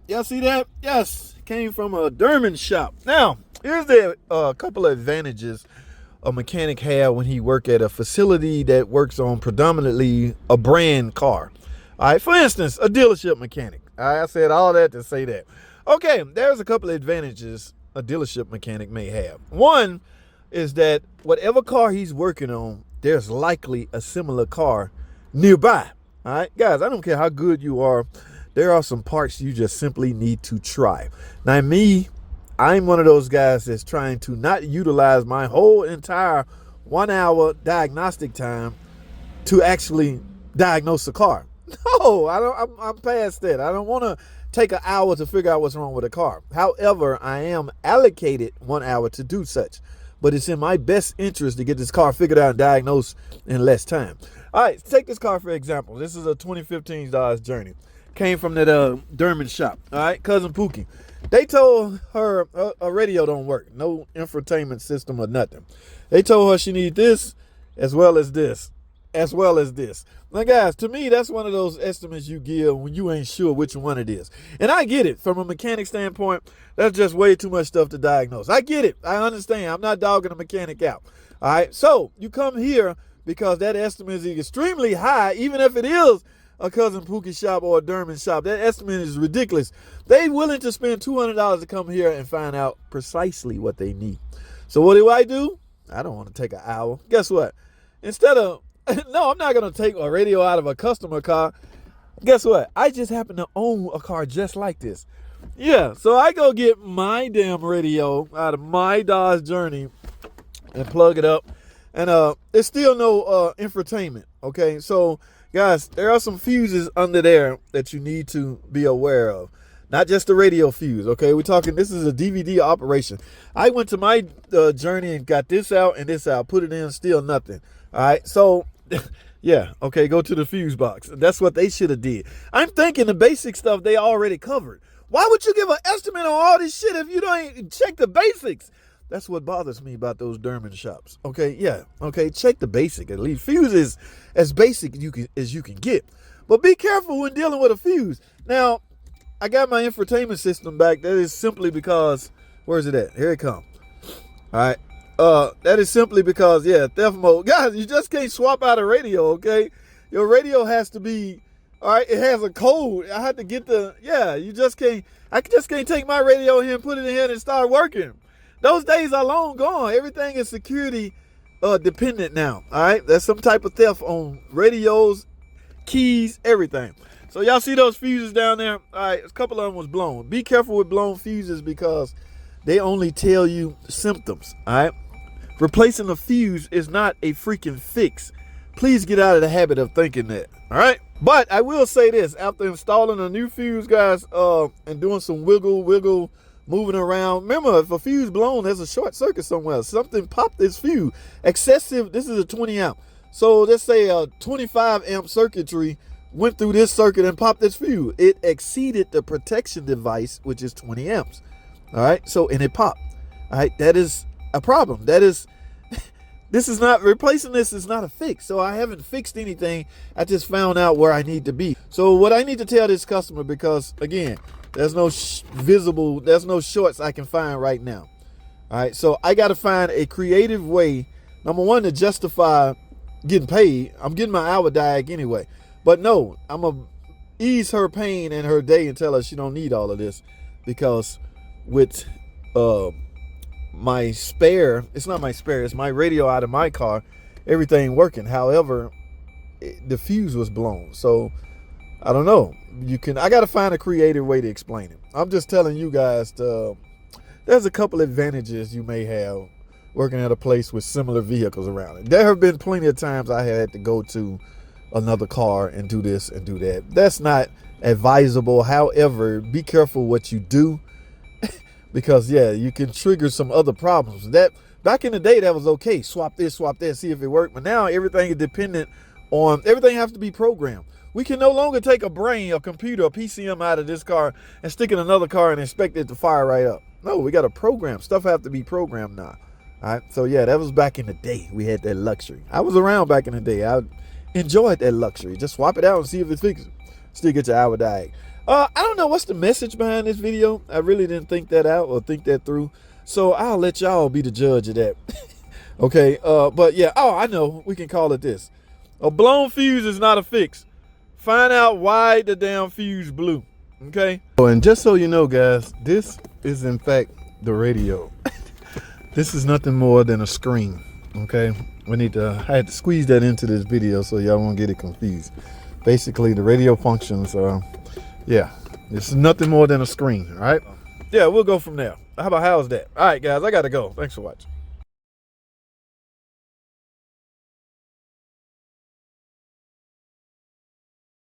Y'all see that? Yes, came from a Derman shop. Now, here's the couple of advantages a mechanic have when he work at a facility that works on predominantly a brand car. All right, for instance, a dealership mechanic. All right, I said all that to say that. Okay, there's a couple of advantages a dealership mechanic may have. One is that whatever car he's working on, there's likely a similar car nearby. All right, guys, I don't care how good you are. There are some parts you just simply need to try. Now, I'm one of those guys that's trying to not utilize my whole entire 1 hour diagnostic time to actually diagnose a car. No, I don't. I'm past that. I don't want to take an hour to figure out what's wrong with a car. However, I am allocated 1 hour to do such. But it's in my best interest to get this car figured out and diagnosed in less time. All right, take this car for example. This is a 2015 Dodge Journey. Came from that Derman shop. All right, cousin Pookie. They told her a radio don't work. No infotainment system or nothing. They told her she need this as well as this. As well as this. Now, guys, to me, that's one of those estimates you give when you ain't sure which one it is. And I get it. From a mechanic standpoint, that's just way too much stuff to diagnose. I get it. I understand. I'm not dogging a mechanic out. All right. So you come here because that estimate is extremely high, even if it is a cousin Pookie shop or a Derman shop. That estimate is ridiculous. They willing to spend $200 to come here and find out precisely what they need. So what do? I don't want to take an hour. Guess what? Instead of no, I'm not going to take a radio out of a customer car. Guess what? I just happen to own a car just like this. Yeah, so I go get my damn radio out of my Dodge Journey and plug it up. And there's still no infotainment, okay? So, guys, there are some fuses under there that you need to be aware of. Not just the radio fuse, okay? We're talking, this is a DVD operation. I went to my Journey and got this out and this out, put it in, still nothing. All right, so yeah, okay, go to the fuse box. That's what they should have did. I'm thinking the basic stuff they already covered. Why would you give an estimate on all this shit if you don't check the basics? That's what bothers me about those Derman shops. Okay, yeah, okay, check the basic at least. Fuse is as basic as you can get. But be careful when dealing with a fuse. Now, I got my infotainment system back. That is simply because, where's it at? Here it comes. All right. That is simply because, theft mode. Guys, you just can't swap out a radio, okay? Your radio has to be, all right, it has a code. I had to get you just can't, I just can't take my radio here and put it in here and start working. Those days are long gone. Everything is security dependent now, all right? There's some type of theft on radios, keys, everything. So y'all see those fuses down there? All right, a couple of them was blown. Be careful with blown fuses because they only tell you symptoms, all right? Replacing a fuse is not a freaking fix. Please get out of the habit of thinking that, all right? But I will say this, after installing a new fuse, guys, and doing some wiggle, moving around. Remember, if a fuse blown, there's a short circuit somewhere. Something popped this fuse. Excessive, this is a 20 amp. So let's say a 25 amp circuitry went through this circuit and popped this fuse. It exceeded the protection device, which is 20 amps. All right, so, and it popped. All right, that is a problem. That is, this is not, replacing this is not a fix. So I haven't fixed anything. I just found out where I need to be. So what I need to tell this customer, because again, there's no there's no shorts I can find right now. All right, so I got to find a creative way, number one, to justify getting paid. I'm getting my hour diag anyway. But no, I'm going to ease her pain and her day and tell her she don't need all of this, because with my spare, it's not my spare, it's my radio out of my car, everything working. However, the fuse was blown. So I don't know. I got to find a creative way to explain it. I'm just telling you guys, there's a couple advantages you may have working at a place with similar vehicles around it. There have been plenty of times I had to go to another car and do this and do that. That's not advisable. However, be careful what you do. Because, you can trigger some other problems. That back in the day, that was okay. Swap this, swap that, see if it worked. But now everything is dependent on, everything has to be programmed. We can no longer take a brain, a computer, a PCM out of this car and stick it in another car and expect it to fire right up. No, we got to program. Stuff have to be programmed now. All right. So, that was back in the day. We had that luxury. I was around back in the day. I enjoyed that luxury. Just swap it out and see if it fixes it. Still get your hour diag. I don't know what's the message behind this video. I really didn't think that out or think that through. So I'll let y'all be the judge of that. Okay, but yeah, oh, I know. We can call it this. A blown fuse is not a fix. Find out why the damn fuse blew. Okay? Oh, and just so you know, guys, this is in fact the radio. This is nothing more than a screen. Okay? I had to squeeze that into this video so y'all won't get it confused. Basically, the radio functions yeah, it's nothing more than a screen, all right? Yeah, we'll go from there. How's that? All right, guys, I gotta go. Thanks for watching.